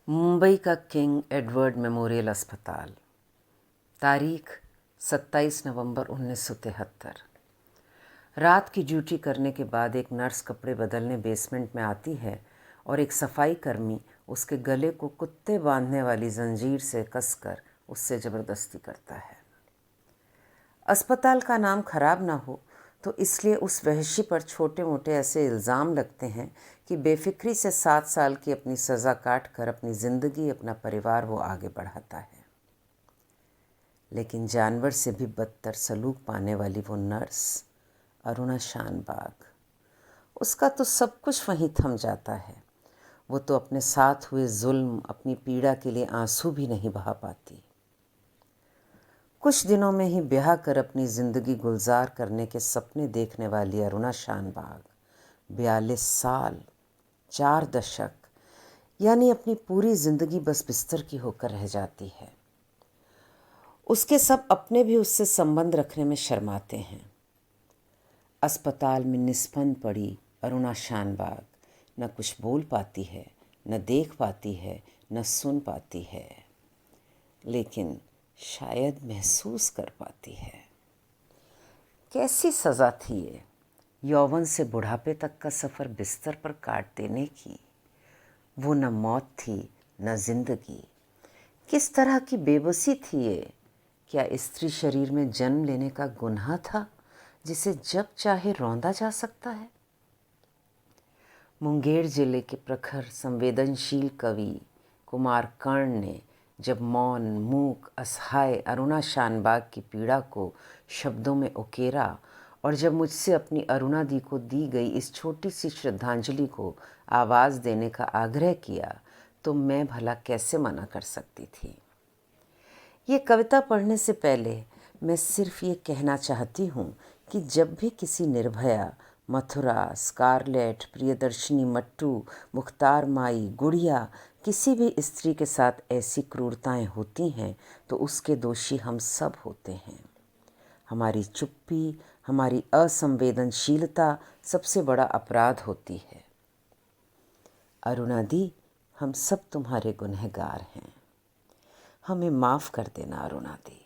मुंबई का king Edward memorial अस्पताल। तारीख 27 नवंबर 1973। रात की ड्यूटी करने के बाद एक नर्स कपड़े बदलने बेसमेंट में आती है और एक सफाई कर्मी उसके गले को कुत्ते बांधने वाली जंजीर से कसकर उससे ज़बरदस्ती करता है। अस्पताल का नाम खराब ना हो तो इसलिए उस वहशी पर छोटे मोटे ऐसे इल्ज़ाम लगते हैं कि बेफिक्री से 7 साल की अपनी सज़ा काट कर अपनी ज़िंदगी, अपना परिवार वो आगे बढ़ाता है। लेकिन जानवर से भी बदतर सलूक पाने वाली वो नर्स अरुणा शानबाग, उसका तो सब कुछ वहीं थम जाता है। वो तो अपने साथ हुए जुल्म, अपनी पीड़ा के लिए आंसू भी नहीं बहा पाती। कुछ दिनों में ही ब्याह कर अपनी ज़िंदगी गुलजार करने के सपने देखने वाली अरुणा शानबाग 42 साल, 4 दशक, यानी अपनी पूरी ज़िंदगी बस बिस्तर की होकर रह जाती है। उसके सब अपने भी उससे संबंध रखने में शर्माते हैं। अस्पताल में निस्पंद पड़ी अरुणा शानबाग न कुछ बोल पाती है, न देख पाती है, न सुन पाती है, लेकिन शायद महसूस कर पाती है। कैसी सज़ा थी ये, यौवन से बुढ़ापे तक का सफ़र बिस्तर पर काट देने की। वो न मौत थी न ज़िंदगी। किस तरह की बेबसी थी ये। क्या स्त्री शरीर में जन्म लेने का गुनाह था जिसे जब चाहे रौंदा जा सकता है। मुंगेर जिले के प्रखर संवेदनशील कवि कुमार कर्ण ने जब मौन, मूक, असहाय अरुणा शानबाग की पीड़ा को शब्दों में उकेरा और जब मुझसे अपनी अरुणा दी को दी गई इस छोटी सी श्रद्धांजलि को आवाज़ देने का आग्रह किया तो मैं भला कैसे मना कर सकती थी। ये कविता पढ़ने से पहले मैं सिर्फ ये कहना चाहती हूँ कि जब भी किसी निर्भया, मथुरा, स्कारलेट, प्रियदर्शिनी मट्टू, मुख्तार माई, गुड़िया किसी भी स्त्री के साथ ऐसी क्रूरताएं होती हैं तो उसके दोषी हम सब होते हैं। हमारी चुप्पी, हमारी असंवेदनशीलता सबसे बड़ा अपराध होती है। अरुणा दी, हम सब तुम्हारे गुनहगार हैं। हमें माफ़ कर देना अरुणा दी।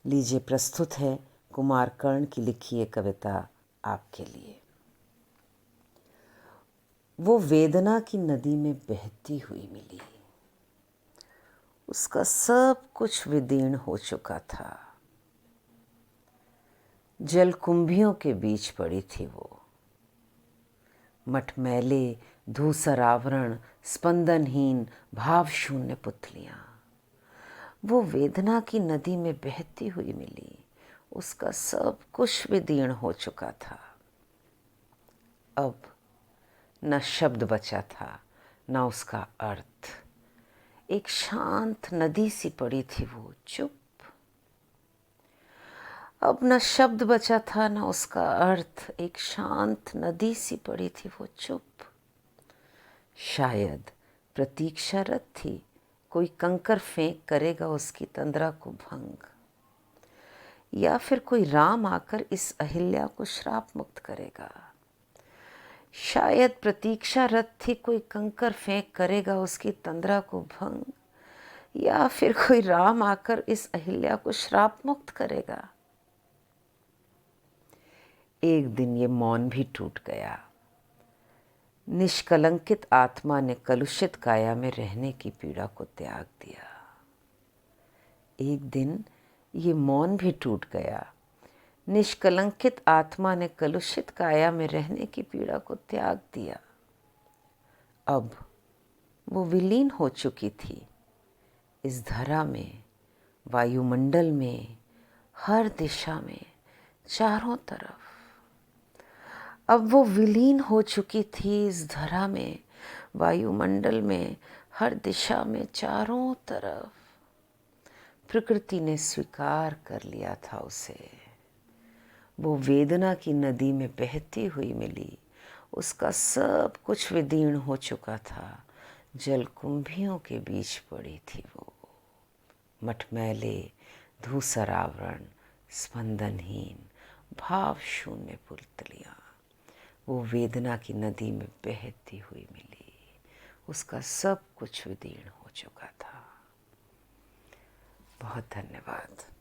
लीजिए, प्रस्तुत है कुमार कर्ण की लिखी ये कविता आपके लिए। वो वेदना की नदी में बहती हुई मिली, उसका सब कुछ विदीर्ण हो चुका था। जलकुंभियों के बीच पड़ी थी वो, मटमैले, धूसर आवरण, स्पंदनहीन, भावशून्य पुतलियाँ। वो वेदना की नदी में बहती हुई मिली, उसका सब कुछ विदीर्ण हो चुका था। अब न शब्द बचा था न उसका अर्थ। एक शांत नदी सी पड़ी थी वो, चुप। अब न शब्द बचा था न उसका अर्थ। एक शांत नदी सी पड़ी थी वो, चुप। शायद प्रतीक्षारत थी, कोई कंकर फेंक करेगा उसकी तंद्रा को भंग, या फिर कोई राम आकर इस अहिल्या को श्राप मुक्त करेगा। शायद प्रतीक्षारत थी, कोई कंकर फेंक करेगा उसकी तंद्रा को भंग, या फिर कोई राम आकर इस अहिल्या को श्राप मुक्त करेगा। एक दिन ये मौन भी टूट गया। निष्कलंकित आत्मा ने कलुषित काया में रहने की पीड़ा को त्याग दिया। एक दिन ये मौन भी टूट गया। निष्कलंकित आत्मा ने कलुषित काया में रहने की पीड़ा को त्याग दिया। अब वो विलीन हो चुकी थी इस धरा में, वायुमंडल में, हर दिशा में, चारों तरफ। अब वो विलीन हो चुकी थी इस धरा में, वायुमंडल में, हर दिशा में, चारों तरफ। प्रकृति ने स्वीकार कर लिया था उसे। वो वेदना की नदी में बहती हुई मिली, उसका सब कुछ विदीर्ण हो चुका था। जलकुंभियों के बीच पड़ी थी वो, मटमैले, धूसर आवरण, स्पंदनहीन, भाव शून्य पुतलियाँ। वो वेदना की नदी में बहती हुई मिली, उसका सब कुछ विदीर्ण हो चुका था। बहुत धन्यवाद।